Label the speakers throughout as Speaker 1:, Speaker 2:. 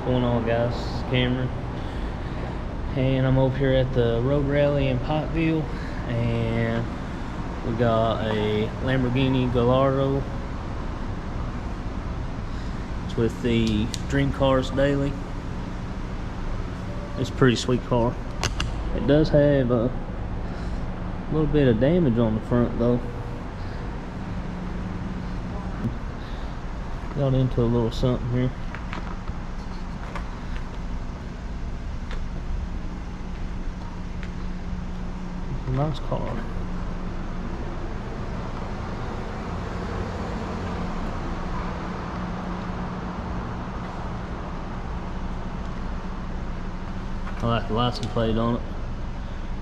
Speaker 1: going on, guys? It's Cameron, and I'm over here at the road rally in PIKEVILLE, and we got a Lamborghini Gallardo. It's with the Dreamcars daily. It's a pretty sweet car. It does have a little bit of damage on the front though. Got into a little something here. It's a nice car. I like the license plate on it.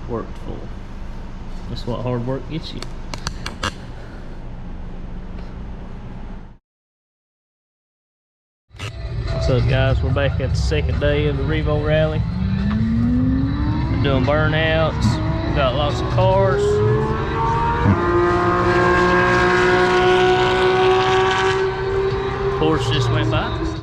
Speaker 1: Worked full. That's what hard work gets you. What's up, guys? We're back at the second day of the Revo rally. We're doing burnouts. We got lots of cars. Porsche just went by.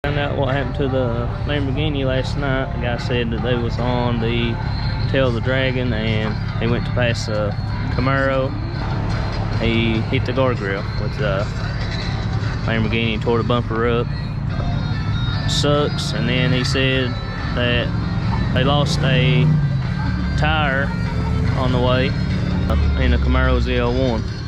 Speaker 1: Found out what happened to the Lamborghini last night. The guy said that they was on the Tail of the Dragon and he went to pass a Camaro. He hit the guardrail with the Lamborghini, tore the bumper up. Sucks. And then he said that they lost a tire on the way in a Camaro ZL1.